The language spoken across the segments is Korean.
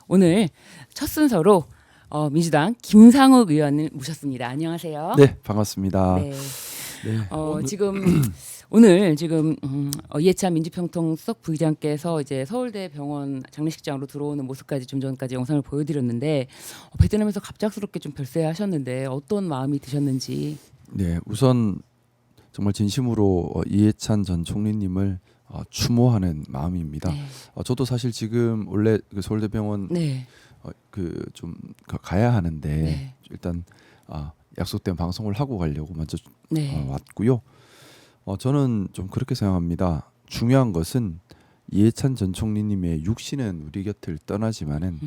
오늘 첫 순서로 민주당 김상욱 의원을 모셨습니다. 안녕하세요. 네, 반갑습니다. 네. 네, 오늘 지금 이해찬 민주평통수석 부의장께서 이제 서울대 병원 장례식장으로 들어오는 모습까지 좀 전까지 영상을 보여드렸는데 베트남에서 갑작스럽게 좀 별세하셨는데 어떤 마음이 드셨는지. 네, 우선 정말 진심으로 이해찬 전 총리님을 추모하는 마음입니다. 네. 저도 사실 지금 원래 그 서울대병원 네. 가야 하는데 네. 일단 약속된 방송을 하고 가려고 먼저 네. 왔고요. 저는 좀 그렇게 생각합니다. 중요한 것은 이해찬 전 총리님의 육신은 우리 곁을 떠나지만은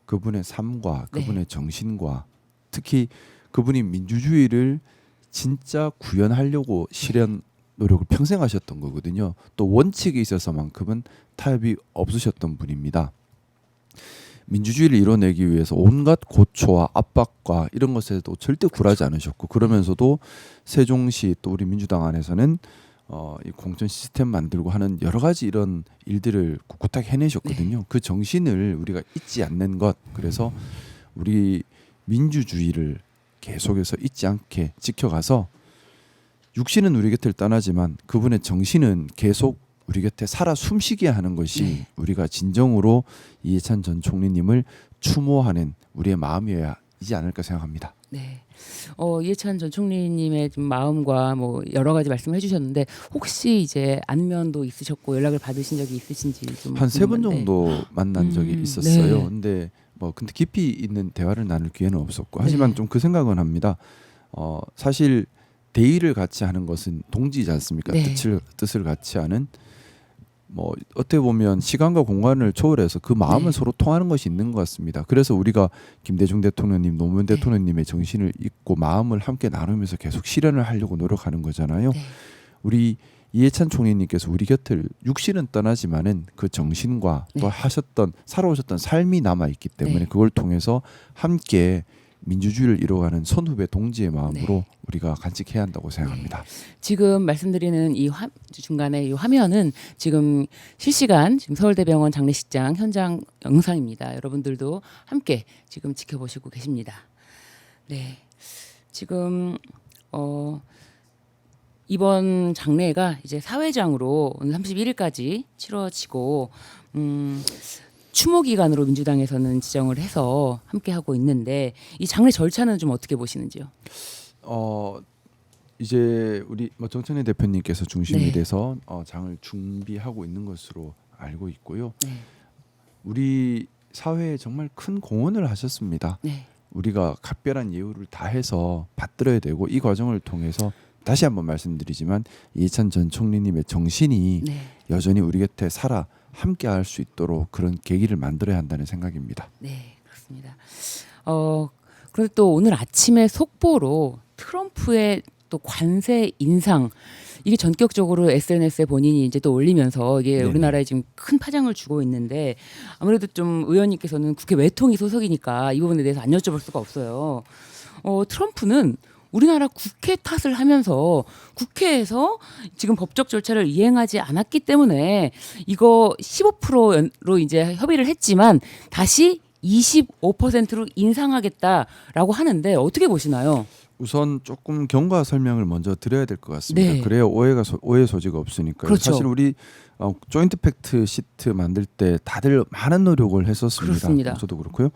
그분의 삶과 그분의 정신과 특히 그분이 민주주의를 진짜 구현하려고 실현 노력을 평생 하셨던 거거든요. 또 원칙에 있어서만큼은 타협이 없으셨던 분입니다. 민주주의를 이뤄내기 위해서 온갖 고초와 압박과 이런 것에도 절대 굴하지 않으셨고, 그러면서도 세종시 또 우리 민주당 안에서는 이 공천 시스템 만들고 하는 여러 가지 이런 일들을 꿋꿋하게 해내셨거든요. 네. 그 정신을 우리가 잊지 않는 것, 그래서 우리 민주주의를 계속해서 잊지 않게 지켜가서 육신은 우리 곁을 떠나지만 그분의 정신은 계속 우리 곁에 살아 숨쉬게 하는 것이 우리가 진정으로 이해찬 전 총리님을 추모하는 우리의 마음이어야지 않을까 생각합니다. 네. 이해찬 전 총리님의 좀 마음과 뭐 여러 가지 말씀을 해주셨는데 혹시 이제 안면도 있으셨고 연락을 받으신 적이 있으신지 좀 한 3번 궁금한데. 정도 만난 적이 있었어요. 네. 근데 근데 깊이 있는 대화를 나눌 기회는 없었고, 하지만 네. 좀 그 생각은 합니다. 사실 대의를 같이 하는 것은 동지이지 않습니까? 네. 뜻을 같이 하는, 어떻게 보면 시간과 공간을 초월해서 그 마음을 네. 서로 통하는 것이 있는 것 같습니다. 그래서 우리가 김대중 대통령님, 노무현 네. 대통령님의 정신을 잊고 마음을 함께 나누면서 계속 실현을 하려고 노력하는 거잖아요. 네. 우리 이해찬 총리님께서 우리 곁을 육신은 떠나지만은 그 정신과 네. 또 살아오셨던 삶이 남아 있기 때문에 네. 그걸 통해서 함께 민주주의를 이뤄가는 선후배 동지의 마음으로 네. 우리가 간직해야 한다고 생각합니다. 지금 말씀드리는 이 중간에 이 화면은 지금 실시간 지금 서울대병원 장례식장 현장 영상입니다. 여러분들도 함께 지금 지켜보시고 계십니다. 네, 지금 이번 장례가 이제 사회장으로 오늘 31일까지 치러지고 추모 기간으로 민주당에서는 지정을 해서 함께 하고 있는데 이 장례 절차는 좀 어떻게 보시는지요? 이제 우리 정천희 대표님께서 중심이 네. 돼서 장을 준비하고 있는 것으로 알고 있고요. 네. 우리 사회에 정말 큰 공헌을 하셨습니다. 네. 우리가 각별한 예우를 다해서 받들어야 되고, 이 과정을 통해서 다시 한번 말씀드리지만 이해찬 전 총리님의 정신이 네. 여전히 우리 곁에 살아 함께할 수 있도록 그런 계기를 만들어야 한다는 생각입니다. 네, 그렇습니다. 그런데 또 오늘 아침에 속보로 트럼프의 또 관세 인상 이게 전격적으로 SNS에 본인이 이제 또 올리면서 이게 네네. 우리나라에 지금 큰 파장을 주고 있는데 아무래도 좀 의원님께서는 국회 외통위 소속이니까 이 부분에 대해서 안 여쭤볼 수가 없어요. 트럼프는 우리나라 국회 탓을 하면서 국회에서 지금 법적 절차를 이행하지 않았기 때문에 이거 15%로 이제 협의를 했지만 다시 25%로 인상하겠다라고 하는데 어떻게 보시나요? 우선 조금 경과 설명을 먼저 드려야 될 것 같습니다. 네. 그래야 오해 소지가 없으니까요. 그렇죠. 사실 우리 조인트 팩트 시트 만들 때 다들 많은 노력을 했었습니다. 그렇습니다. 저도 그렇고요.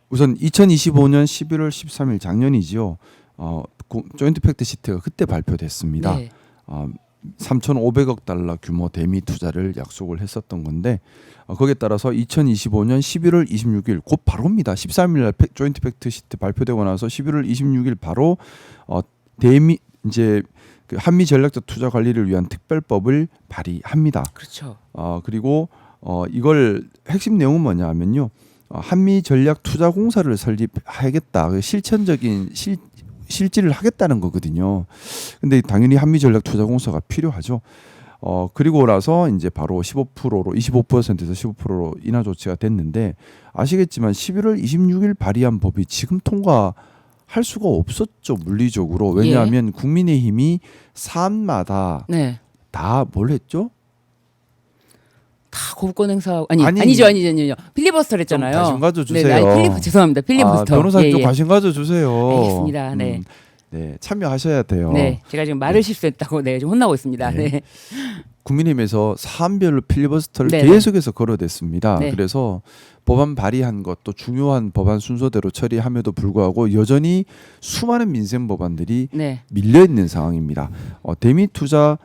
우선 2025년 11월 13일 작년이지요. 조인트 팩트 시트가 그때 발표됐습니다. 네. 3,500억 달러 규모 대미 투자를 약속을 했었던 건데, 거기에 따라서 2025년 11월 26일 곧 바로입니다. 13일 날 조인트 팩트 시트 발표되고 나서 11월 26일 바로 대미 이제 그 한미 전략적 투자 관리를 위한 특별법을 발의합니다. 그렇죠. 그리고 이걸 핵심 내용은 뭐냐면요. 한미 전략 투자 공사를 설립하겠다. 실천적인 실질을 하겠다는 거거든요. 근데 당연히 한미 전략 투자 공사가 필요하죠. 그리고 나서 이제 바로 15%로 25%에서 15%로 인하 조치가 됐는데, 아시겠지만 11월 26일 발의한 법이 지금 통과할 수가 없었죠, 물리적으로. 왜냐하면 국민의힘이 사안마다 네. 다 뭘 했죠? 다 거부권 행사 아니, 아니죠. 필리버스터를 좀 했잖아요. 관심 가져주세요. 네, 죄송합니다. 필리버스터. 변호사님 예, 좀 예. 관심 가져주세요. 알겠습니다. 네. 네, 참여하셔야 돼요. 네, 제가 지금 말을 실수했다고 좀 혼나고 있습니다. 네. 네. 국민의힘에서 사안별로 필리버스터를 네, 계속해서 걸어댔습니다. 네. 그래서 법안 발의한 것도 중요한 법안 순서대로 처리함에도 불구하고 여전히 수많은 민생 법안들이 네. 밀려 있는 상황입니다. 대미투자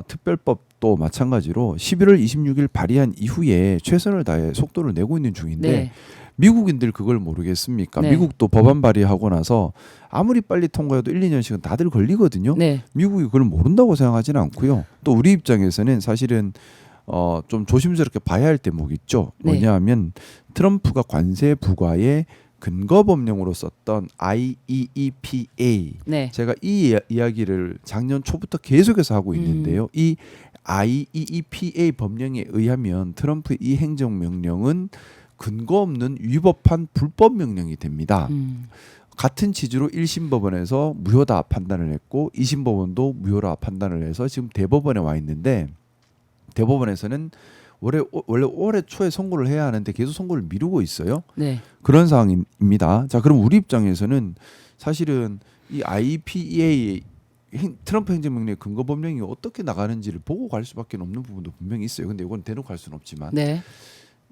특별법도 마찬가지로 11월 26일 발의한 이후에 최선을 다해 속도를 내고 있는 중인데 네. 미국인들 그걸 모르겠습니까? 네. 미국도 법안 발의하고 나서 아무리 빨리 통과해도 1, 2년씩은 다들 걸리거든요. 네. 미국이 그걸 모른다고 생각하지는 않고요. 또 우리 입장에서는 사실은 좀 조심스럽게 봐야 할 대목이 있죠. 네. 뭐냐하면 트럼프가 관세 부과에 근거 법령으로 썼던 IEEPA. 네. 제가 이 이야기를 작년 초부터 계속해서 하고 있는데요. 이 IEEPA 법령에 의하면 트럼프의 이 행정명령은 근거 없는 위법한 불법 명령이 됩니다. 같은 취지로 1심 법원에서 무효다 판단을 했고 2심 법원도 무효라 판단을 해서 지금 대법원에 와 있는데 대법원에서는 원래 올해 초에 선고를 해야 하는데 계속 선고를 미루고 있어요. 네. 그런 상황입니다. 자, 그럼 우리 입장에서는 사실은 이 IPEA 트럼프 행정명령의 근거 법령이 어떻게 나가는지를 보고 갈 수밖에 없는 부분도 분명히 있어요. 근데 이건 대놓고 할 수는 없지만 네.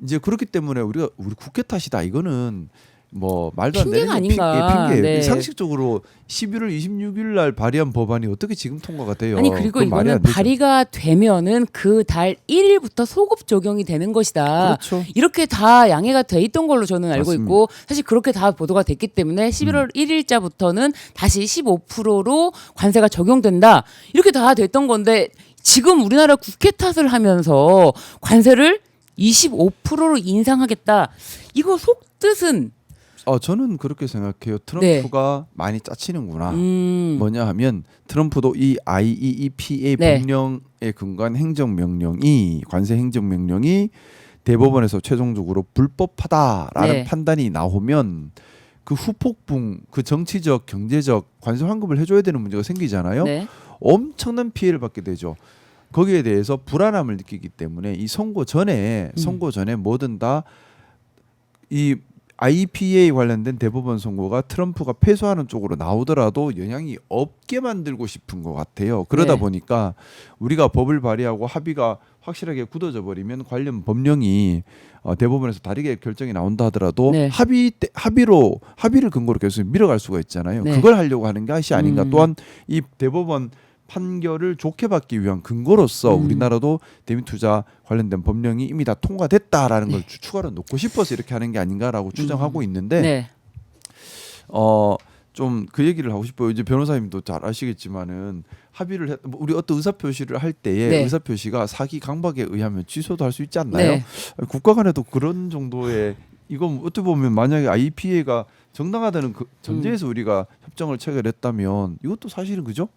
이제 그렇기 때문에 우리 국회 탓이다. 이거는 뭐 말도 안 핑계가 되는 아닌가. 핑계예요. 네. 상식적으로 11월 26일 날 발의한 법안이 어떻게 지금 통과가 돼요? 아니 그리고 그건 말이 안 이거는 되죠. 발의가 되면은 그 달 1일부터 소급 적용이 되는 것이다. 그렇죠. 이렇게 다 양해가 돼 있던 걸로 저는 알고 맞습니다. 있고 사실 그렇게 다 보도가 됐기 때문에 11월 1일자부터는 다시 15%로 관세가 적용된다. 이렇게 다 됐던 건데 지금 우리나라 국회 탓을 하면서 관세를 25%로 인상하겠다. 이거 속뜻은 저는 그렇게 생각해요. 트럼프가 많이 짜치는구나. 뭐냐 하면 트럼프도 이 IEEPA 네. 법령에 근거한 행정명령이 관세 행정명령이 대법원에서 최종적으로 불법하다라는 네. 판단이 나오면 그 후폭풍, 그 정치적, 경제적 관세 환급을 해줘야 되는 문제가 생기잖아요. 네. 엄청난 피해를 받게 되죠. 거기에 대해서 불안함을 느끼기 때문에 이 선거 전에 뭐든 다 이 IPA 관련된 대법원 선고가 트럼프가 패소하는 쪽으로 나오더라도 영향이 없게 만들고 싶은 것 같아요. 그러다 네. 보니까 우리가 법을 발의하고 합의가 확실하게 굳어져 버리면 관련 법령이 대법원에서 다르게 결정이 나온다 하더라도 네. 합의를 근거로 계속 밀어갈 수가 있잖아요. 네. 그걸 하려고 하는 것이 아닌가. 또한 이 대법원 판결을 좋게 받기 위한 근거로서 우리나라도 대미투자 관련된 법령이 이미 다 통과됐다라는 걸 추가로 놓고 싶어서 이렇게 하는 게 아닌가라고 추정하고 있는데 네. 좀 그 얘기를 하고 싶어요. 이제 변호사님도 잘 아시겠지만은 합의를 우리 어떤 의사 표시를 할 때에 네. 의사 표시가 사기 강박에 의하면 취소도 할 수 있지 않나요? 네. 국가 간에도 그런 정도의 이건 어떻게 보면 만약에 IPA가 정당하다는 그 전제에서 우리가 협정을 체결했다면 이것도 사실은 그죠?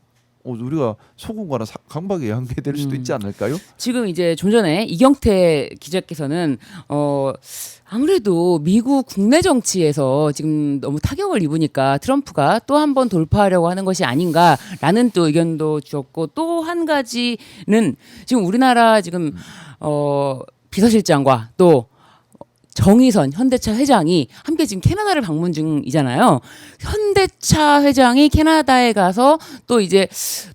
우리가 소금과나 강박에 연계될 수도 있지 않을까요? 지금 이제 좀 전에 이경태 기자께서는 아무래도 미국 국내 정치에서 지금 너무 타격을 입으니까 트럼프가 또 한 번 돌파하려고 하는 것이 아닌가라는 또 의견도 주었고 또 한 가지는 지금 우리나라 지금 비서실장과 또 정의선 현대차 회장이 함께 지금 캐나다를 방문 중이잖아요. 현대차 회장이 캐나다에 가서 또 이제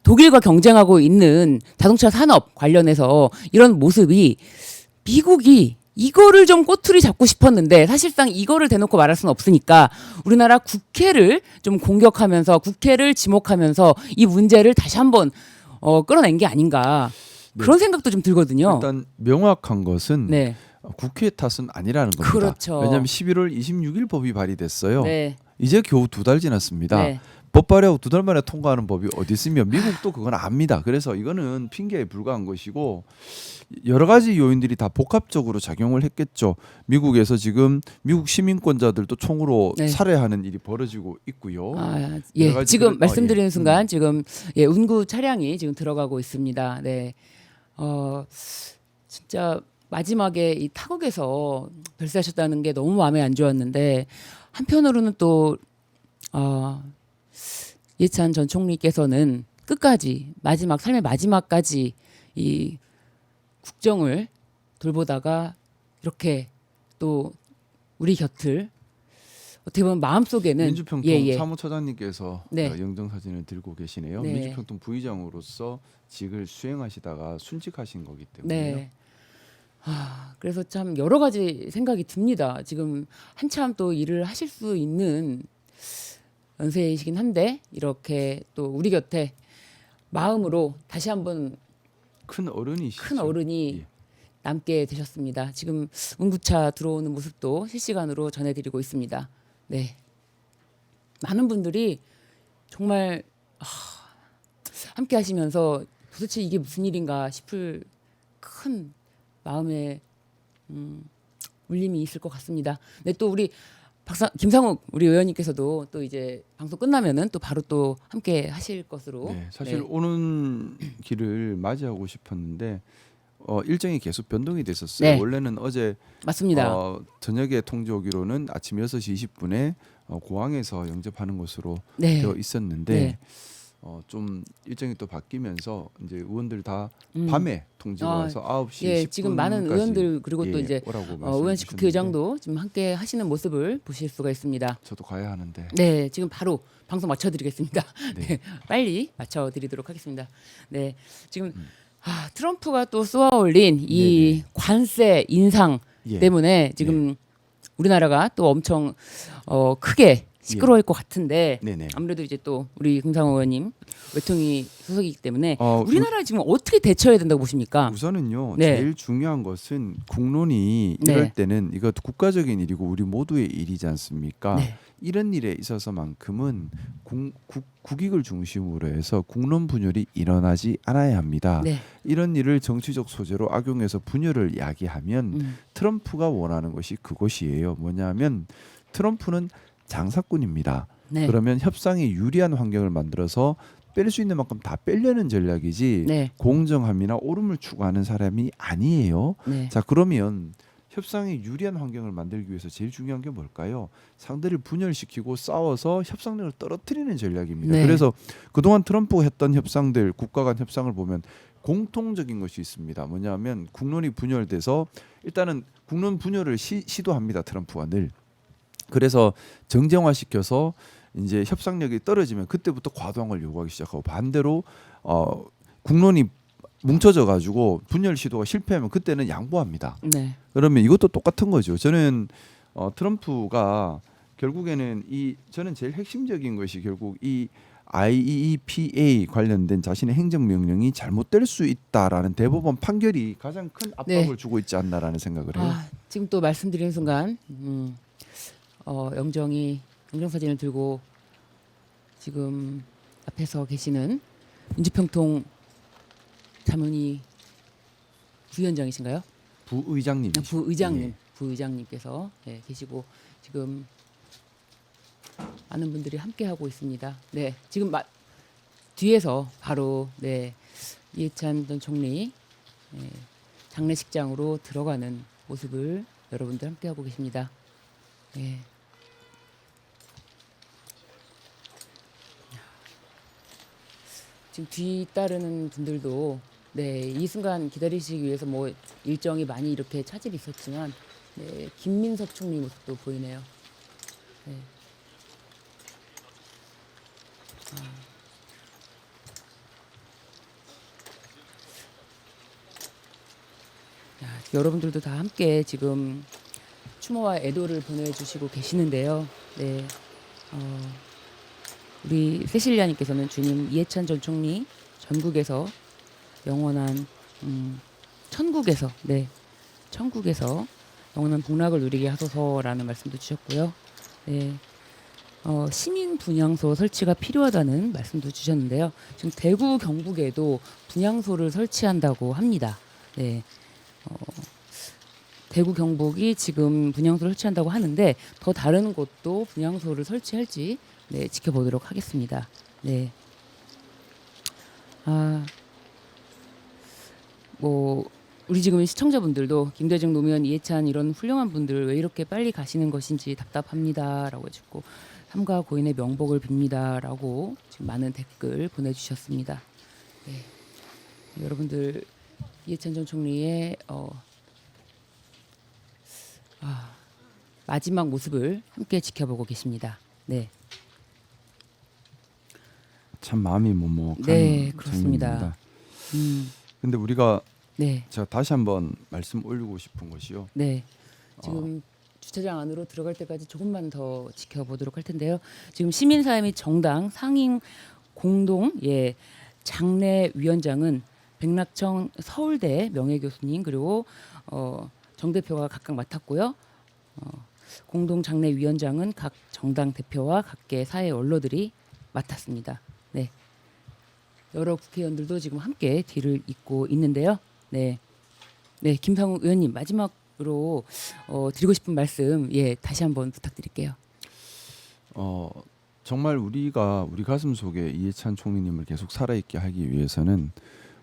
독일과 경쟁하고 있는 자동차 산업 관련해서 이런 모습이 미국이 이거를 좀 꼬투리 잡고 싶었는데 사실상 이거를 대놓고 말할 수는 없으니까 우리나라 국회를 좀 공격하면서 국회를 지목하면서 이 문제를 다시 한번 끌어낸 게 아닌가 그런 생각도 좀 들거든요. 일단 명확한 것은 네. 국회 탓은 아니라는 겁니다. 그렇죠. 왜냐하면 11월 26일 법이 발의됐어요. 네. 이제 겨우 2달 지났습니다. 네. 법 발의하고 2달 만에 통과하는 법이 어디 있으며 미국도 그건 압니다. 그래서 이거는 핑계에 불과한 것이고 여러 가지 요인들이 다 복합적으로 작용을 했겠죠. 미국에서 지금 미국 시민권자들도 총으로 네. 살해하는 일이 벌어지고 있고요. 예. 지금 말씀드리는 예. 순간 지금 운구 차량이 지금 들어가고 있습니다. 네. 진짜 마지막에 이 타국에서 별세하셨다는 게 너무 마음에 안 좋았는데 한편으로는 또 이해찬 전 총리께서는 끝까지 삶의 마지막까지 이 국정을 돌보다가 이렇게 또 우리 곁을 어떻게 보면 마음속에는 민주평통 예. 사무처장님께서 네. 영정 사진을 들고 계시네요. 네. 민주평통 부의장으로서 직을 수행하시다가 순직하신 거기 때문에요. 네. 그래서 참 여러 가지 생각이 듭니다. 지금 한참 또 일을 하실 수 있는 연세이시긴 한데 이렇게 또 우리 곁에 마음으로 다시 한번 큰 어른이시죠. 큰 어른이 예. 남게 되셨습니다. 지금 응구차 들어오는 모습도 실시간으로 전해드리고 있습니다. 네, 많은 분들이 정말 함께 하시면서 도대체 이게 무슨 일인가 싶을 큰 마음의 울림이 있을 것 같습니다. 네, 또 우리 김상욱 우리 의원님께서도 또 이제 방송 끝나면은 또 바로 또 함께 하실 것으로. 네, 사실 네. 오는 길을 맞이하고 싶었는데 일정이 계속 변동이 됐었어요. 네. 원래는 어제 맞습니다. 저녁에 통지 오기로는 아침 6시 20분에 공항에서 영접하는 것으로 네. 되어 있었는데 네. 좀 일정이 또 바뀌면서 이제 의원들 다 음. 밤에 통지가 와서 9시 예, 10분까지 지금 많은 의원들 그리고 또 이제 오라고 의원실 말씀해 국회의장도 지금 함께 하시는 모습을 보실 수가 있습니다. 저도 가야 하는데 네, 지금 바로 방송 맞춰드리겠습니다. 네. 네, 빨리 맞춰드리도록 하겠습니다. 네, 지금 트럼프가 또 쏘아올린 이 네네. 관세 인상 예. 때문에 지금 우리나라가 또 엄청 크게 시끄러울 것 같은데 네네. 아무래도 이제 또 우리 금상호 의원님 외통위 소속이기 때문에 어, 우리나라 지금 어떻게 대처해야 된다고 보십니까? 우선은요. 네. 제일 중요한 것은 국론이 네. 이럴 때는 이것도 국가적인 일이고 우리 모두의 일이지 않습니까? 네. 이런 일에 있어서만큼은 국익을 중심으로 해서 국론 분열이 일어나지 않아야 합니다. 네. 이런 일을 정치적 소재로 악용해서 분열을 야기하면 트럼프가 원하는 것이 그것이에요. 뭐냐면 트럼프는 장사꾼입니다. 네. 그러면 협상에 유리한 환경을 만들어서 뺄 수 있는 만큼 다 빼려는 전략이지 네. 공정함이나 옳음을 추구하는 사람이 아니에요. 네. 자, 그러면 협상에 유리한 환경을 만들기 위해서 제일 중요한 게 뭘까요? 상대를 분열시키고 싸워서 협상력을 떨어뜨리는 전략입니다. 네. 그래서 그동안 트럼프가 했던 협상들, 국가 간 협상을 보면 공통적인 것이 있습니다. 뭐냐면 국론이 분열돼서 일단은 국론 분열을 시도합니다. 트럼프가 늘. 그래서 정쟁화시켜서 이제 협상력이 떨어지면 그때부터 과도항을 요구하기 시작하고 반대로 국론이 뭉쳐져 가지고 분열 시도가 실패하면 그때는 양보합니다. 네. 그러면 이것도 똑같은 거죠. 저는 트럼프가 결국에는 저는 제일 핵심적인 것이 결국 이 IEEPA 관련된 자신의 행정명령이 잘못될 수 있다라는 대법원 판결이 가장 큰 압박을 네. 주고 있지 않나라는 생각을 해요. 지금 또 말씀드리는 순간 영정사진을 들고 지금 앞에서 계시는 민주평통 자문위 부위원장이신가요? 부의장님. 부의장님, 부의장님께서 계시고 지금 많은 분들이 함께 하고 있습니다. 네, 지금 뒤에서 바로 이해찬 전 총리 장례식장으로 들어가는 모습을 여러분들 함께 하고 계십니다. 네. 지금 뒤따르는 분들도 이 순간 기다리시기 위해서 뭐 일정이 많이 이렇게 차질이 있었지만 김민석 총리 모습도 보이네요. 네. 여러분들도 다 함께 지금 추모와 애도를 보내주시고 계시는데요. 네, 우리 세실리아님께서는 주님 이해찬 전 총리 전국에서 영원한 천국에서 영원한 복락을 누리게 하소서라는 말씀도 주셨고요. 네, 시민 분향소 설치가 필요하다는 말씀도 주셨는데요. 지금 대구 경북에도 분향소를 설치한다고 합니다. 네. 대구 경북이 지금 분향소를 설치한다고 하는데 더 다른 곳도 분향소를 설치할지 지켜보도록 하겠습니다. 네. 우리 지금 시청자분들도 김대중 노무현 이해찬 이런 훌륭한 분들 왜 이렇게 빨리 가시는 것인지 답답합니다라고 해주고 삼가 고인의 명복을 빕니다라고 지금 많은 댓글 보내주셨습니다. 네. 여러분들 이해찬 전 총리의 마지막 모습을 함께 지켜보고 계십니다. 네, 참 마음이 먹먹한 네, 그렇습니다. 장면입니다. 음, 근데 우리가 네, 제가 다시 한번 말씀 올리고 싶은 것이요. 네. 지금 주차장 안으로 들어갈 때까지 조금만 더 지켜보도록 할 텐데요. 지금 시민사회 및 정당 상임 공동 장례 위원장은 백낙청 서울대 명예교수님 그리고 정 대표가 각각 맡았고요. 공동 장례 위원장은 각 정당 대표와 각계 사회 원로들이 맡았습니다. 네, 여러 국회의원들도 지금 함께 뒤를 잇고 있는데요. 네, 네, 김상우 의원님 마지막으로 드리고 싶은 말씀 다시 한번 부탁드릴게요. 정말 우리가 우리 가슴 속에 이해찬 총리님을 계속 살아있게 하기 위해서는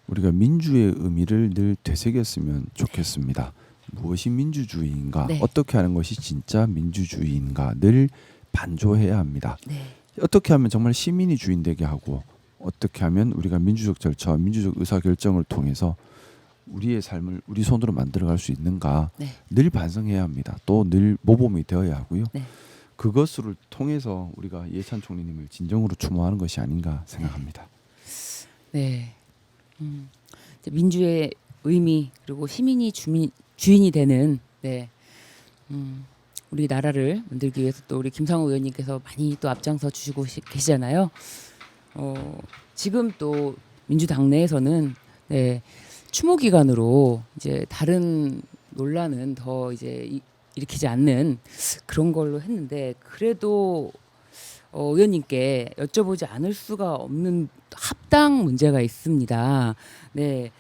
우리가 민주의 의미를 늘 되새겼으면 좋겠습니다. 무엇이 민주주의인가, 네. 어떻게 하는 것이 진짜 민주주의인가 늘 반조해야 합니다. 네, 어떻게 하면 정말 시민이 주인 되게 하고 어떻게 하면 우리가 민주적 절차와 민주적 의사결정을 통해서 우리의 삶을 우리 손으로 만들어갈 수 있는가 네, 늘 반성해야 합니다. 또 늘 모범이 되어야 하고요. 네. 그것을 통해서 우리가 이해찬 총리님을 진정으로 추모하는 것이 아닌가 생각합니다. 네. 이제 민주의 의미 그리고 시민이 주인이 되는 우리 나라를 만들기 위해서 또 우리 김상호 의원님께서 많이 또 앞장서 주시고 계시잖아요. 지금 또 민주당 내에서는 추모 기간으로 이제 다른 논란은 더 이제 일으키지 않는 그런 걸로 했는데 그래도 의원님께 여쭤보지 않을 수가 없는 합당 문제가 있습니다. 네,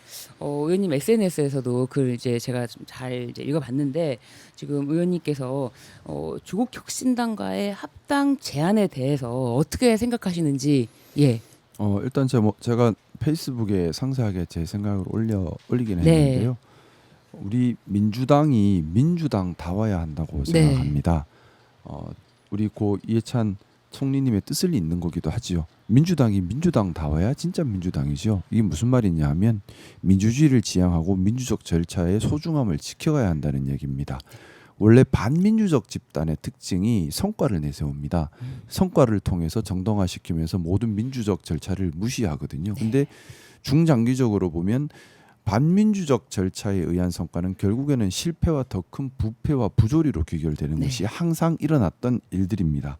의원님 SNS에서도 글 이제 제가 좀 잘 읽어봤는데 지금 의원님께서 조국 혁신당과의 합당 제안에 대해서 어떻게 생각하시는지 일단 제가 페이스북에 상세하게 제 생각을 올리긴 네. 했는데요. 우리 민주당이 민주당 다워야 한다고 네. 생각합니다. 우리 고 이해찬 총리님의 뜻을 잇는 거기도 하지요. 민주당이 민주당 다워야 진짜 민주당이죠. 이게 무슨 말이냐 하면 민주주의를 지향하고 민주적 절차의 소중함을 지켜가야 한다는 얘기입니다. 원래 반민주적 집단의 특징이 성과를 내세웁니다. 성과를 통해서 정당화시키면서 모든 민주적 절차를 무시하거든요. 근데 중장기적으로 보면 반민주적 절차에 의한 성과는 결국에는 실패와 더 큰 부패와 부조리로 귀결되는 것이 항상 일어났던 일들입니다.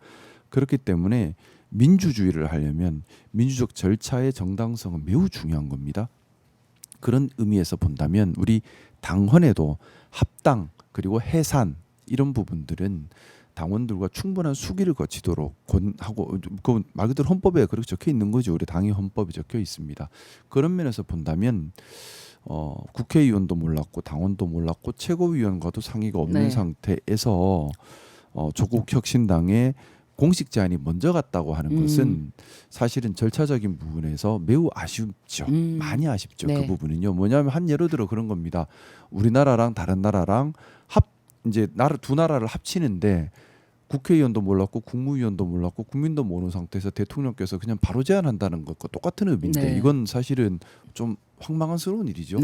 그렇기 때문에 민주주의를 하려면 민주적 절차의 정당성은 매우 중요한 겁니다. 그런 의미에서 본다면 우리 당헌에도 합당 그리고 해산 이런 부분들은 당원들과 충분한 수기를 거치도록 권하고 그 말 그대로 헌법에 그렇게 적혀 있는 거죠. 우리 당의 헌법에 적혀 있습니다. 그런 면에서 본다면 국회의원도 몰랐고 당원도 몰랐고 최고위원과도 상의가 없는 상태에서 조국 혁신당의 공식 제안이 먼저 갔다고 하는 것은 사실은 절차적인 부분에서 매우 아쉽죠. 많이 아쉽죠. 그 부분은요. 뭐냐면 한 예로 들어 그런 겁니다. 우리나라랑 다른 나라랑 이제 두 나라를 합치는데 국회의원도 몰랐고 국무위원도 몰랐고 국민도 모르는 상태에서 대통령께서 그냥 바로 제안한다는 것과 똑같은 의미인데 이건 사실은 좀 황망스러운 일이죠.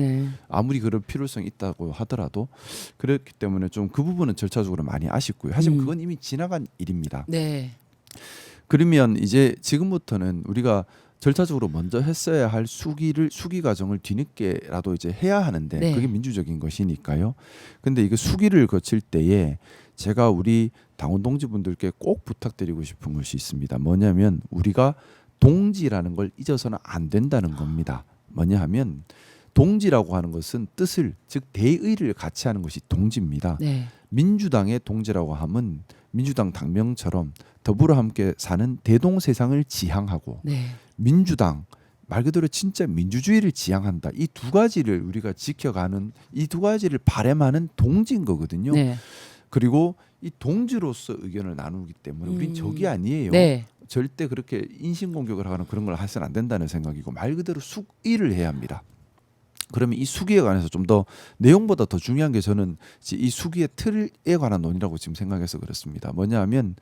아무리 그럴 필요성이 있다고 하더라도 그렇기 때문에 좀 그 부분은 절차적으로 많이 아쉽고요. 하지만 그건 이미 지나간 일입니다. 그러면 이제 지금부터는 우리가 절차적으로 먼저 했어야 할 수기 과정을 뒤늦게라도 이제 해야 하는데 그게 민주적인 것이니까요. 근데 이게 수기를 거칠 때에 제가 우리 당원 동지분들께 꼭 부탁드리고 싶은 것이 있습니다. 뭐냐면 우리가 동지라는 걸 잊어서는 안 된다는 겁니다. 뭐냐 하면 동지라고 하는 것은 뜻을 즉 대의를 같이 하는 것이 동지입니다. 민주당의 동지라고 하면 민주당 당명처럼 더불어 함께 사는 대동세상을 지향하고 민주당 말 그대로 진짜 민주주의를 지향한다. 이 두 가지를 우리가 지켜가는 이 두 가지를 바람하는 동지인 거거든요. 그리고 이 동지로서 의견을 나누기 때문에 우린 적이 아니에요. 절대 그렇게 인신공격을 하거나 그런 걸 해서는 안 된다는 생각이고 말 그대로 수의를 해야 합니다. 그러면 이 수기에 관해서 좀 더 내용보다 더 중요한 게 저는 이 수기의 틀에 관한 논의라고 지금 생각해서 그렇습니다. 뭐냐 하면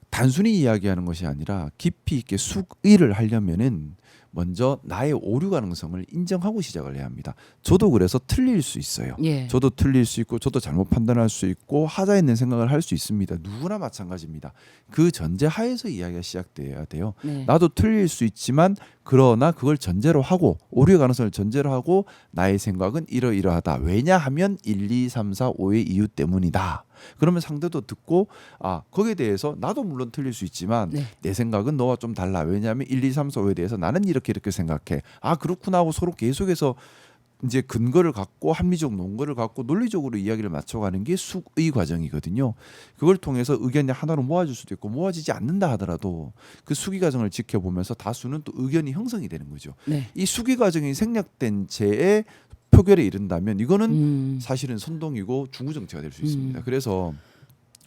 단순히 이야기하는 것이 아니라 깊이 있게 수의를 하려면은 먼저 나의 오류 가능성을 인정하고 시작을 해야 합니다. 저도 그래서 틀릴 수 있어요. 예. 저도 틀릴 수 있고 저도 잘못 판단할 수 있고 하자 있는 생각을 할 수 있습니다. 누구나 마찬가지입니다. 그 전제 하에서 이야기가 시작돼야 돼요. 네. 나도 틀릴 수 있지만 그러나 그걸 전제로 하고 오류의 가능성을 전제로 하고 나의 생각은 이러이러하다. 왜냐하면 1, 2, 3, 4, 5의 이유 때문이다. 그러면 상대도 듣고 거기에 대해서 나도 물론 틀릴 수 있지만 네. 내 생각은 너와 좀 달라. 왜냐하면 1, 2, 3, 4, 5에 대해서 나는 이렇게 생각해. 그렇구나 하고 서로 계속해서 이제 근거를 갖고 합리적 논거를 갖고 논리적으로 이야기를 맞춰가는 게 수의 과정이거든요. 그걸 통해서 의견이 하나로 모아질 수도 있고 모아지지 않는다 하더라도 그 수기 과정을 지켜보면서 다수는 또 의견이 형성이 되는 거죠. 네. 이 수기 과정이 생략된 채에 표결에 이른다면 이거는 사실은 선동이고 중구정치가 될 수 있습니다. 그래서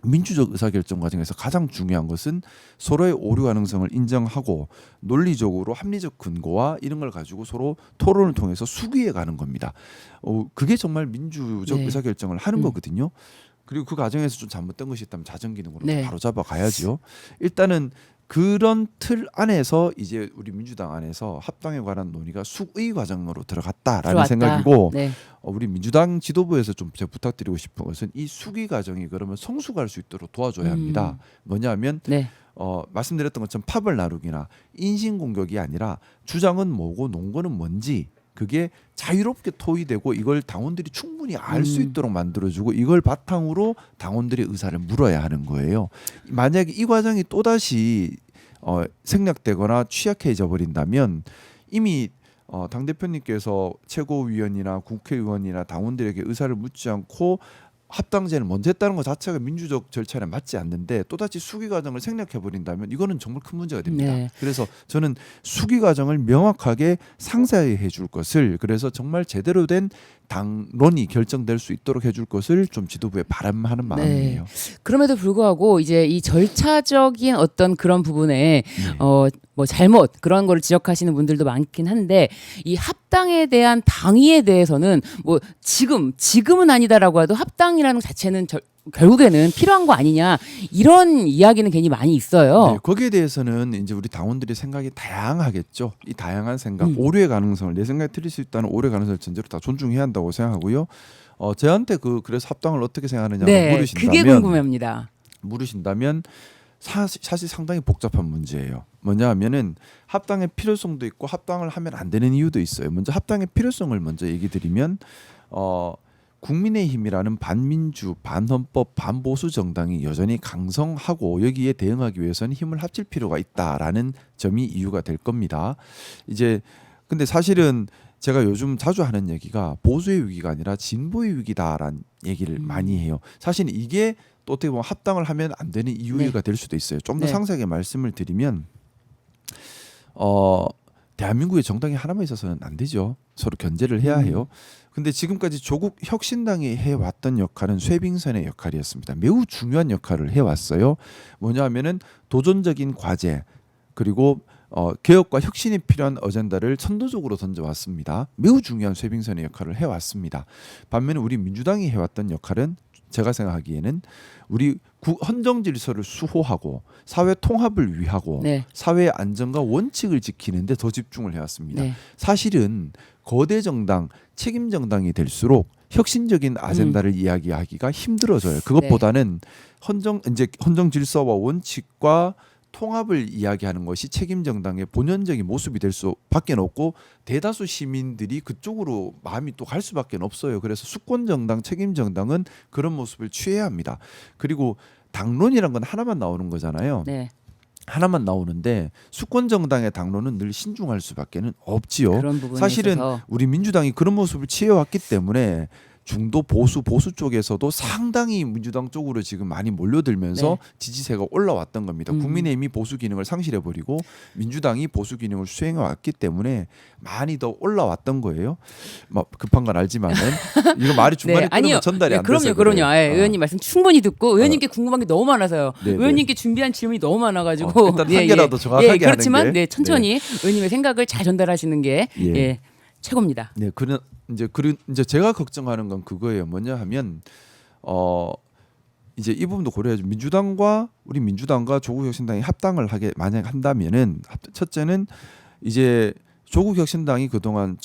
민주적 의사결정 과정에서 가장 중요한 것은 서로의 오류 가능성을 인정하고 논리적으로 합리적 근거와 이런 걸 가지고 서로 토론을 통해서 수기해 가는 겁니다. 그게 정말 민주적 네. 의사결정을 하는 거거든요. 그리고 그 과정에서 좀 잘못된 것이 있다면 자정 기능으로 네. 바로 잡아 가야지요. 일단은 그런 틀 안에서 이제 우리 민주당 안에서 합당에 관한 논의가 수의 과정으로 들어갔다라는 생각이고 네. 우리 민주당 지도부에서 좀 제가 부탁드리고 싶은 것은 이 수기 과정이 그러면 성숙할 수 있도록 도와줘야 합니다. 뭐냐면 네. 말씀드렸던 것처럼 파벌 나누기나 인신공격이 아니라 주장은 뭐고 논거는 뭔지 그게 자유롭게 토의되고 이걸 당원들이 충분히 알 수 있도록 만들어주고 이걸 바탕으로 당원들의 의사를 물어야 하는 거예요. 만약에 이 과정이 또다시 생략되거나 취약해져 버린다면 이미 당대표님께서 최고위원이나 국회의원이나 당원들에게 의사를 묻지 않고 합당제를 먼저 했다는 것 자체가 민주적 절차에 맞지 않는데 또다시 수기 과정을 생략해 버린다면 이거는 정말 큰 문제가 됩니다. 네. 그래서 저는 수기 과정을 명확하게 상세하게 해줄 것을 그래서 정말 제대로 된 당론이 결정될 수 있도록 해줄 것을 좀 지도부에 바람하는 마음이에요. 그럼에도 불구하고 이제 이 절차적인 어떤 그런 부분에 뭐 잘못 그런 거를 지적하시는 분들도 많긴 한데 이 합당에 대한 당위에 대해서는 뭐 지금은 아니다라고 해도 합당이라는 것 자체는 결국에는 필요한 거 아니냐 이런 이야기는 괜히 많이 있어요. 네, 거기에 대해서는 이제 우리 당원들의 생각이 다양하겠죠. 이 다양한 생각, 오류의 가능성을 내 생각이 틀릴 수 있다는 오류의 가능성을 전제로 다 존중해야 한다고 생각하고요. 저한테 그래서 합당을 어떻게 생각하느냐고 네, 물으신다면 그게 궁금합니다. 물으신다면 사실 상당히 복잡한 문제예요. 뭐냐 하면은 합당의 필요성도 있고 합당을 하면 안 되는 이유도 있어요. 먼저 합당의 필요성을 먼저 얘기 드리면 국민의힘이라는 반민주, 반헌법, 반보수 정당이 여전히 강성하고 여기에 대응하기 위해서는 힘을 합칠 필요가 있다라는 점이 이유가 될 겁니다. 이제 근데 사실은 제가 요즘 자주 하는 얘기가 보수의 위기가 아니라 진보의 위기다라는 얘기를 많이 해요. 사실 이게 또 어떻게 보면 합당을 하면 안 되는 이유가 될 수도 있어요. 좀 더 네. 상세하게 말씀을 드리면 대한민국의 정당이 하나만 있어서는 안 되죠. 서로 견제를 해야 해요. 근데 지금까지 조국 혁신당이 해왔던 역할은 쇄빙선의 역할이었습니다. 매우 중요한 역할을 해왔어요. 뭐냐 하면은 도전적인 과제 그리고 개혁과 혁신이 필요한 어젠다를 선도적으로 던져왔습니다. 매우 중요한 쇄빙선의 역할을 해왔습니다. 반면에 우리 민주당이 해왔던 역할은 제가 생각하기에는 우리 헌정 질서를 수호하고 사회 통합을 위하고 네. 사회의 안정과 원칙을 지키는데 더 집중을 해왔습니다. 네. 사실은 거대 정당, 책임 정당이 될수록 혁신적인 아젠다를 이야기하기가 힘들어져요. 그것보다는 헌정 질서와 원칙과 통합을 이야기하는 것이 책임 정당의 본연적인 모습이 될 수밖에 없고 대다수 시민들이 그쪽으로 마음이 또 갈 수밖에 없어요. 그래서 수권 정당, 책임 정당은 그런 모습을 취해야 합니다. 그리고 당론이란 건 하나만 나오는 거잖아요. 네. 하나만 나오는데 수권 정당의 당론은 늘 신중할 수밖에는 없지요. 그런 부분에 사실은 있어서. 우리 민주당이 그런 모습을 취해왔기 때문에 중도 보수 쪽에서도 상당히 민주당 쪽으로 지금 많이 몰려들면서 지지세가 올라왔던 겁니다. 국민의힘이 보수 기능을 상실해버리고 민주당이 보수 기능을 수행해왔기 때문에 많이 더 올라왔던 거예요. 막 급한 건 알지만은 이거 말이 중간에 끊으면 전달이 안 돼서 그럼요. 의원님 말씀 충분히 듣고 의원님께 궁금한 게 너무 많아서요. 네, 의원님께 준비한 질문이 너무 많아가지고 일단 한 개라도 정확하게 그렇지만 하는 게 천천히 의원님의 생각을 잘 전달하시는 게 최고입니다. 네, 이제 제가 걱정하는 건 그거예요. 뭐냐 하면 이제 이 부분도 고려해야죠. 우리 민주당과 조국 혁신당이 합당을 만약 한다면은 첫째는 이제 조국 혁신당이 그동안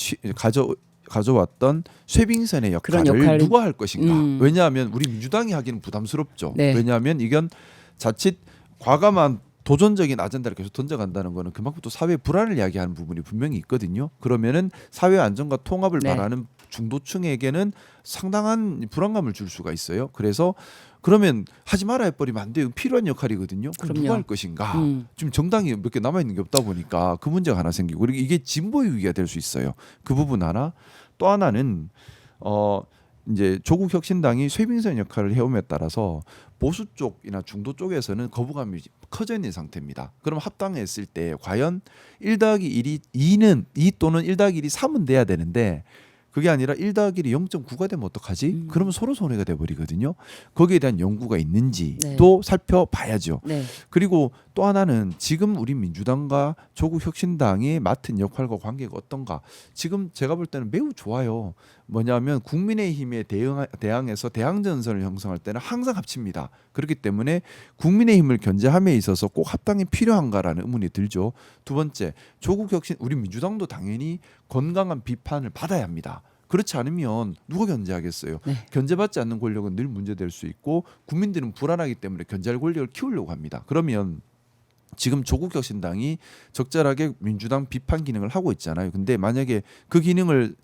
가져왔던 쇄빙선의 그런 역할을 역할을- 누가 할 것인가? 왜냐하면 우리 민주당이 하기는 부담스럽죠. 네. 왜냐하면 이건 자칫 과감한 도전적인 아젠다를 계속 던져간다는 거는 그만큼 또 사회 불안을 이야기하는 부분이 분명히 있거든요. 그러면은 사회 안정과 통합을 네. 바라는 중도층에게는 상당한 불안감을 줄 수가 있어요. 그래서 그러면 하지 말아 해버리면 안 돼요. 필요한 역할이거든요. 그럼 그럼요. 누가 할 것인가? 음. 지금 정당이 몇 개 남아 있는 게 없다 보니까 그 문제가 하나 생기고 그리고 이게 진보의 위기가 될 수 있어요. 그 부분 하나. 또 하나는 이제 조국 혁신당이 쇄빙선 역할을 해옴에 따라서 보수 쪽이나 중도 쪽에서는 거부감이 커져 있는 상태입니다. 그럼 합당했을 때 과연 1+1이 2는 2 또는 1+1이 3은 돼야 되는데 그게 아니라 1+1이 0.9가 되면 어떡하지? 그러면 서로 손해가 돼버리거든요. 거기에 대한 연구가 있는지도 살펴봐야죠. 네. 그리고 또 하나는 지금 우리 민주당과 조국 혁신당이 맡은 역할과 관계가 어떤가? 지금 제가 볼 때는 매우 좋아요. 뭐냐면 국민의힘에 대항해서 대항전선을 형성할 때는 항상 합칩니다. 그렇기 때문에 국민의힘을 견제함에 있어서 꼭 합당이 필요한가라는 의문이 들죠. 두 번째, 조국 혁신 우리 민주당도 당연히 건강한 비판을 받아야 합니다. 그렇지 않으면 누가 견제하겠어요? 네. 견제받지 않는 권력은 늘 문제될 수 있고 국민들은 불안하기 때문에 견제할 권력을 키우려고 합니다. 그러면 지금 조국 혁신당이 적절하게 민주당 비판 기능을 하고 있잖아요. 근데 만약에 그 기능을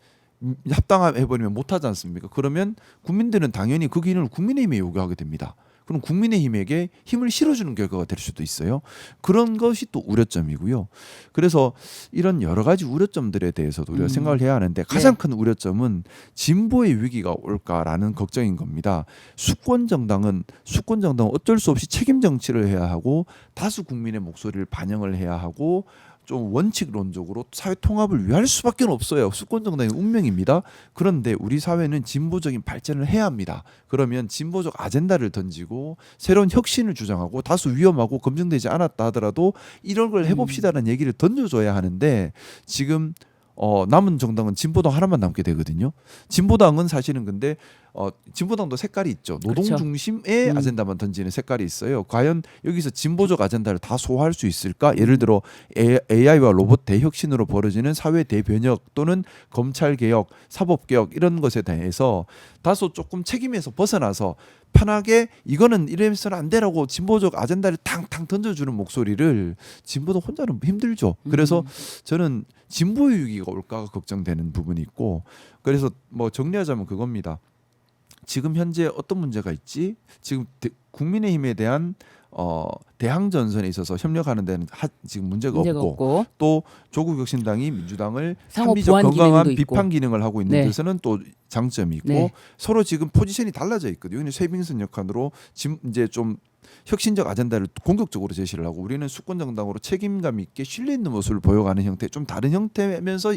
합당해버리면 못하지 않습니까? 그러면 국민들은 당연히 그 기능을 국민의힘에 요구하게 됩니다. 그럼 국민의힘에게 힘을 실어주는 결과가 될 수도 있어요. 그런 것이 또 우려점이고요. 그래서 이런 여러 가지 우려점들에 대해서도 우리가 생각을 해야 하는데 가장 큰 우려점은 진보의 위기가 올까라는 걱정인 겁니다. 수권 정당은 어쩔 수 없이 책임 정치를 해야 하고 다수 국민의 목소리를 반영을 해야 하고 좀 원칙론적으로 사회 통합을 위할 수밖에 없어요. 수권 정당의 운명입니다. 그런데 우리 사회는 진보적인 발전을 해야 합니다. 그러면 진보적 아젠다를 던지고 새로운 혁신을 주장하고 다수 위험하고 검증되지 않았다 하더라도 이런 걸 해봅시다라는 얘기를 던져줘야 하는데 지금 남은 정당은 진보당 하나만 남게 되거든요. 진보당은 사실은 근데 진보당도 색깔이 있죠. 노동 그렇죠. 중심의 아젠다만 던지는 색깔이 있어요. 과연 여기서 진보적 아젠다를 다 소화할 수 있을까? 예를 들어 AI와 로봇 대혁신으로 벌어지는 사회 대변혁 또는 검찰 개혁, 사법 개혁 이런 것에 대해서 다소 조금 책임에서 벗어나서 편하게 이거는 이래서는 안 되라고 진보적 아젠다를 탕탕 던져주는 목소리를 진보도 혼자는 힘들죠. 그래서 저는 진보의 위기가 올까가 걱정되는 부분이 있고 그래서 뭐 정리하자면 그겁니다. 지금 현재 어떤 문제가 있지? 지금 국민의힘에 대한 대항 전선에 있어서 협력하는 데는 지금 문제가 없고 또 조국 혁신당이 민주당을 합리적 건강한 비판 기능을 하고 있는 데서는 또 장점이 있고 서로 지금 포지션이 달라져 있거든요. 쇄빙선 역할으로 지금 이제 좀 혁신적 아젠다를 공격적으로 제시를 하고 우리는 수권 정당으로 책임감 있게 신뢰 있는 모습을 보여가는 형태, 좀 다른 형태면서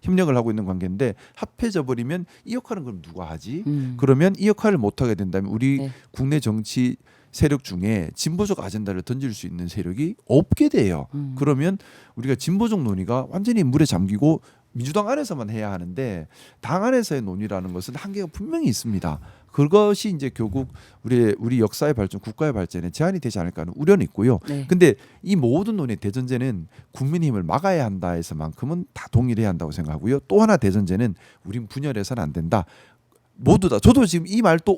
협력을 하고 있는 관계인데 합해져 버리면 이 역할은 그럼 누가 하지? 그러면 이 역할을 못 하게 된다면 우리 국내 정치 세력 중에 진보적 아젠다를 던질 수 있는 세력이 없게 돼요. 그러면 우리가 진보적 논의가 완전히 물에 잠기고 민주당 안에서만 해야 하는데 당 안에서의 논의라는 것은 한계가 분명히 있습니다. 그것이 이제 결국 우리 역사의 발전, 국가의 발전에 제한이 되지 않을까 하는 우려는 있고요. 근데 이 모든 논의 대전제는 국민의힘을 막아야 한다 해서만큼은 다 동의를 해야 한다고 생각하고요. 또 하나 대전제는 우린 분열해서는 안 된다. 모두 다 저도 지금 이 말 또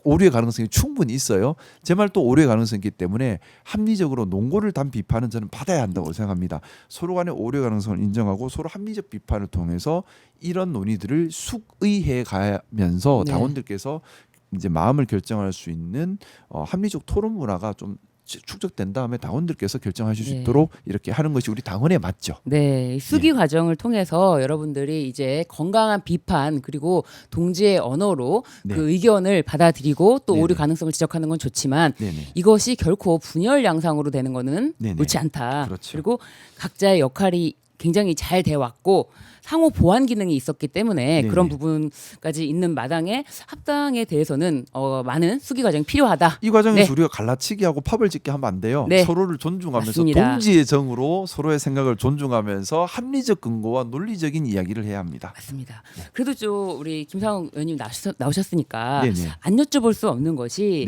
오류의 가능성이 충분히 있어요. 제 말 또 오류의 가능성이 있기 때문에 합리적으로 논고를 단 비판은 저는 받아야 한다고 생각합니다. 서로 간의 오류의 가능성을 인정하고 서로 합리적 비판을 통해서 이런 논의들을 숙의해 가면서 당원들께서 이제 마음을 결정할 수 있는 합리적 토론 문화가 좀 축적된 다음에 당원들께서 결정하실 수 있도록 이렇게 하는 것이 우리 당원에 맞죠. 네, 수기 과정을 통해서 여러분들이 이제 건강한 비판 그리고 동지의 언어로 그 의견을 받아들이고 또 오류 가능성을 지적하는 건 좋지만 이것이 결코 분열 양상으로 되는 거는 옳지 않다. 그렇죠. 그리고 각자의 역할이 굉장히 잘 돼 왔고 상호 보완 기능이 있었기 때문에 그런 부분까지 있는 마당에 합당에 대해서는 많은 수기 과정이 필요하다. 이 과정에서 우리가 갈라치기하고 팝을 짓게 하면 안 돼요. 서로를 존중하면서 맞습니다. 동지의 정으로 서로의 생각을 존중하면서 합리적 근거와 논리적인 이야기를 해야 합니다. 맞습니다. 그래도 좀 우리 김상욱 의원님 나오셨으니까 안 여쭤볼 수 없는 것이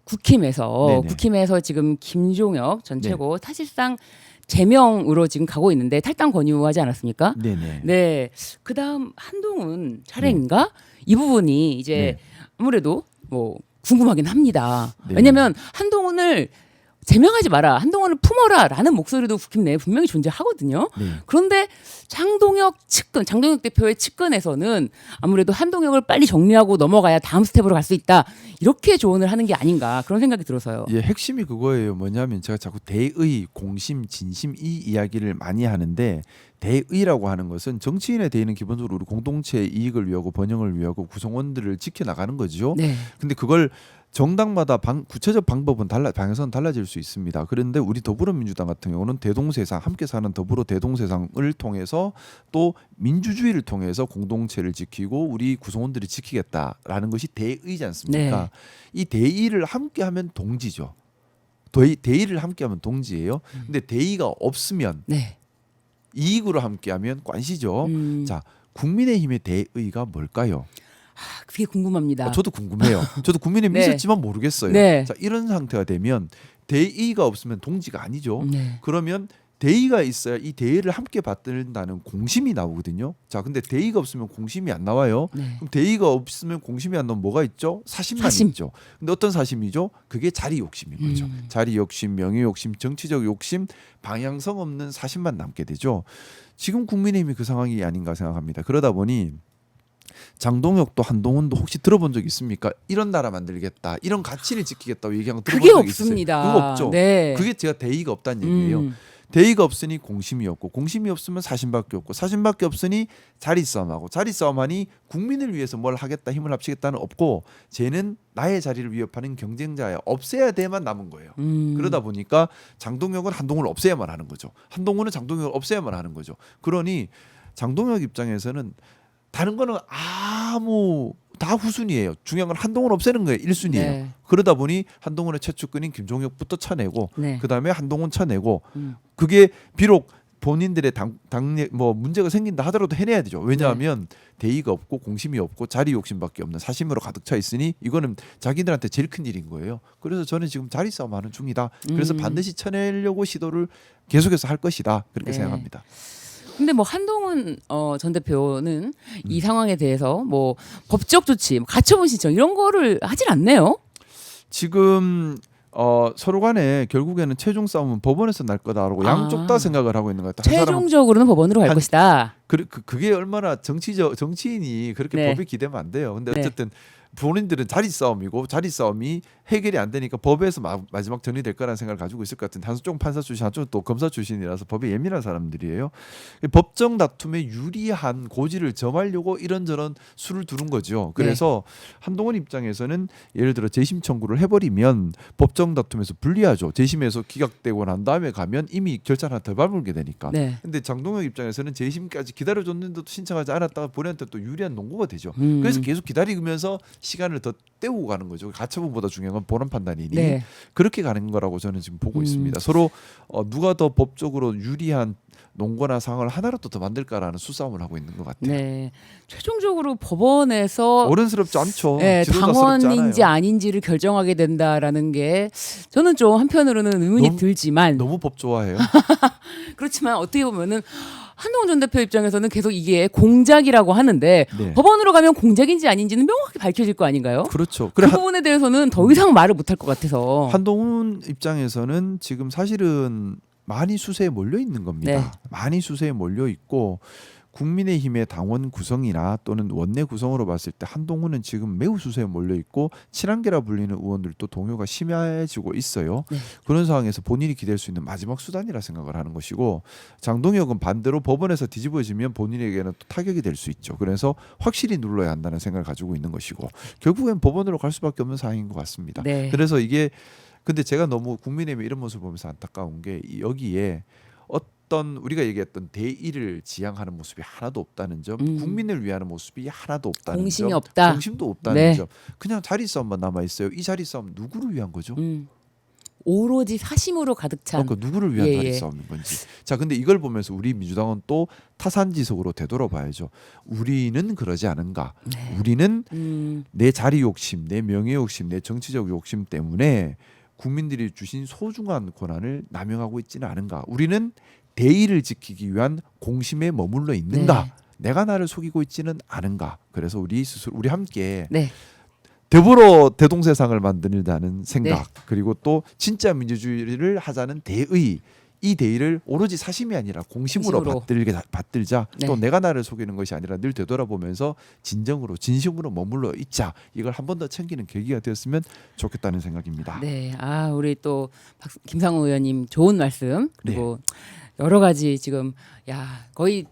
국힘에서 지금 김종혁 전 최고 사실상 제명으로 지금 가고 있는데 탈당 권유하지 않았습니까? 네네. 네. 그다음 한동훈 차례인가? 이 부분이 이제 네. 아무래도 뭐 궁금하긴 합니다. 네. 왜냐하면 한동훈을 제명하지 마라, 한동훈을 품어라라는 목소리도 국힘 내에 분명히 존재하거든요. 네. 그런데 장동혁 대표의 측근에서는 아무래도 한동혁을 빨리 정리하고 넘어가야 다음 스텝으로 갈 수 있다, 이렇게 조언을 하는 게 아닌가, 그런 생각이 들어서요. 예, 핵심이 그거예요. 뭐냐면 제가 자꾸 대의, 공심, 진심 이 이야기를 많이 하는데, 대의라고 하는 것은 정치인의 대의는 기본적으로 우리 공동체의 이익을 위하고 번영을 위하고 구성원들을 지켜나가는 거죠. 네. 근데 그걸 정당마다 구체적 방법은 방향성은 달라질 수 있습니다. 그런데 우리 더불어민주당 같은 경우는 대동세상, 함께 사는 더불어 대동세상을 통해서 또 민주주의를 통해서 공동체를 지키고 우리 구성원들이 지키겠다라는 것이 대의지 않습니까? 네. 이 대의를 함께하면 동지죠. 대의를 함께하면 동지예요. 근데 대의가 없으면, 네. 이익으로 함께하면 관시죠. 자, 국민의힘의 대의가 뭘까요? 그게 궁금합니다. 저도 궁금해요. 저도 국민의힘 네. 있었지만 모르겠어요. 네. 자, 이런 상태가 되면 대의가 없으면 동지가 아니죠. 네. 그러면 대의가 있어야 이 대의를 함께 받는다는 공심이 나오거든요. 자, 근데 대의가 없으면 공심이 안 나와요. 네. 그럼 대의가 없으면 공심이 안 나오면 뭐가 있죠? 사심만 사심. 있죠. 근데 어떤 사심이죠? 그게 자리 욕심인 거죠. 자리 욕심, 명예 욕심, 정치적 욕심, 방향성 없는 사심만 남게 되죠. 지금 국민의힘이 그 상황이 아닌가 생각합니다. 그러다 보니 장동혁도 한동훈도 혹시 들어본 적 있습니까? 이런 나라 만들겠다, 이런 가치를 지키겠다고 얘기한 거 들어본 그게 적 없습니다. 있으세요? 그거 없죠. 네. 그게 제가 대의가 없다는 얘기예요. 대의가 없으니 공심이 없고, 공심이 없으면 사심밖에 없고, 사심밖에 없으니 자리 싸움하고, 자리 싸움하니 국민을 위해서 뭘 하겠다, 힘을 합치겠다는 없고, 쟤는 나의 자리를 위협하는 경쟁자야, 없애야 돼만 남은 거예요. 그러다 보니까 장동혁은 한동훈을 없애야만 하는 거죠. 한동훈은 장동혁을 없애야만 하는 거죠. 그러니 장동혁 입장에서는 다른 거는 다 후순위예요. 중요한 건 한동훈 없애는 거예요. 1순위예요. 네. 그러다 보니 한동훈의 최측근인 김종혁부터 쳐내고, 네. 그다음에 한동훈 쳐내고, 그게 비록 본인들의 뭐 문제가 생긴다 하더라도 해내야 되죠. 왜냐하면 대의가 없고 공심이 없고 자리 욕심밖에 없는 사심으로 가득 차 있으니 이거는 자기들한테 제일 큰 일인 거예요. 그래서 저는 지금 자리 싸움하는 중이다. 그래서 반드시 쳐내려고 시도를 계속해서 할 것이다. 그렇게 네. 생각합니다. 근데 뭐 한동훈 전 대표는 이 상황에 대해서 뭐 법적 조치, 가처분 신청 이런 거를 하질 않네요. 지금 서로 간에 결국에는 최종 싸움은 법원에서 날 거다라고 양쪽 다 생각을 하고 있는 것 같아요. 최종적으로는 법원으로 갈 것이다. 그게 얼마나 정치인이 그렇게 네. 법에 기대면 안 돼요. 근데 네. 어쨌든 본인들은 자리 싸움이고, 자리 싸움이 해결이 안 되니까 법에서 마지막 정리될 거라는 생각을 가지고 있을 것 같은데, 한쪽은 판사 출신, 한쪽은 또 검사 출신이라서 법에 예민한 사람들이에요. 법정 다툼에 유리한 고지를 점하려고 이런저런 수를 두는 거죠. 그래서 한동훈 입장에서는 예를 들어 재심 청구를 해버리면 법정 다툼에서 불리하죠. 재심에서 기각되고 난 다음에 가면 이미 결산 하나 더 밟게 되니까. 네. 근데 장동혁 입장에서는 재심까지 기다려줬는데도 신청하지 않았다가 본인한테 또 유리한 농구가 되죠. 그래서 계속 기다리면서 시간을 더 때우고 가는 거죠. 가처분보다 중요한 건 본원 판단이니. 네. 그렇게 가는 거라고 저는 지금 보고 있습니다. 서로 누가 더 법적으로 유리한 농거나 상황을 하나라도 더 만들까라는 수싸움을 하고 있는 것 같아요. 네. 최종적으로 법원에서 어른스럽지 않죠. 네, 지도자스럽지 당원인지 않아요. 아닌지를 결정하게 된다라는 게 저는 좀 한편으로는 의문이 들지만, 너무 법 좋아해요. 그렇지만 어떻게 보면은 한동훈 전 대표 입장에서는 계속 이게 공작이라고 하는데 네. 법원으로 가면 공작인지 아닌지는 명확히 밝혀질 거 아닌가요? 그렇죠. 그 부분에 대해서는 더 이상 말을 못할 것 같아서. 한동훈 입장에서는 지금 사실은 많이 수세에 몰려 있는 겁니다. 네. 많이 수세에 몰려 있고, 국민의힘의 당원 구성이나 또는 원내 구성으로 봤을 때 한동훈은 지금 매우 수세에 몰려 있고, 친한계라 불리는 의원들도 동요가 심해지고 있어요. 네. 그런 상황에서 본인이 기댈 수 있는 마지막 수단이라 생각을 하는 것이고, 장동혁은 반대로 법원에서 뒤집어지면 본인에게는 또 타격이 될 수 있죠. 그래서 확실히 눌러야 한다는 생각을 가지고 있는 것이고, 결국엔 법원으로 갈 수밖에 없는 상황인 것 같습니다. 네. 그래서 이게, 근데 제가 너무 국민의힘 이런 모습을 보면서 안타까운 게, 여기에 어떤 우리가 얘기했던 대의를 지향하는 모습이 하나도 없다는 점, 국민을 위하는 모습이 하나도 없다는 공심이 점, 없다. 공심도 없다는 네. 점, 그냥 자리 싸움만 남아 있어요. 이 자리 싸움 누구를 위한 거죠? 오로지 사심으로 가득 찬. 그러니까 누구를 위한 예, 자리 예. 싸움인 건지. 자, 근데 이걸 보면서 우리 민주당은 또 타산지석으로 되돌아봐야죠. 우리는 그러지 않은가? 네. 우리는 내 자리 욕심, 내 명예 욕심, 내 정치적 욕심 때문에 국민들이 주신 소중한 권한을 남용하고 있지는 않은가? 우리는 대의를 지키기 위한 공심에 머물러 있는가? 네. 내가 나를 속이고 있지는 않은가? 그래서 우리 스스로 우리 함께 네. 더불어 대동세상을 만들자는 생각 네. 그리고 또 진짜 민주주의를 하자는 대의 이 대의를 오로지 사심이 아니라 공심으로 받들자. 네. 또 내가 나를 속이는 것이 아니라 늘 되돌아보면서 진정으로 진심으로 머물러 있자. 이걸 한 번 더 챙기는 계기가 되었으면 좋겠다는 생각입니다. 네, 우리 또 김상호 의원님 좋은 말씀 그리고 네. 여러 가지 지금 거의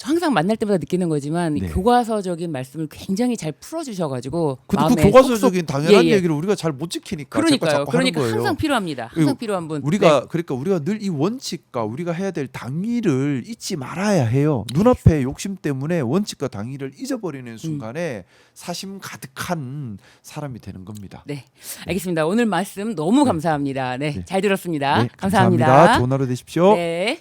항상 만날 때마다 느끼는 거지만 네. 교과서적인 말씀을 굉장히 잘 풀어주셔가지고 근데 그 마음에 교과서적인 당연한 예, 예. 얘기를 우리가 잘 못 지키니까 그러니까요. 자꾸 하는 그러니까 거예요. 항상 필요합니다. 항상 필요한 분. 우리가 네. 그러니까 우리가 늘 이 원칙과 우리가 해야 될 당위를 잊지 말아야 해요. 눈앞에 욕심 때문에 원칙과 당위를 잊어버리는 순간에 사심 가득한 사람이 되는 겁니다. 네, 알겠습니다. 오늘 말씀 너무 감사합니다. 네, 네. 잘 들었습니다. 네, 감사합니다. 좋은 하루 되십시오. 네.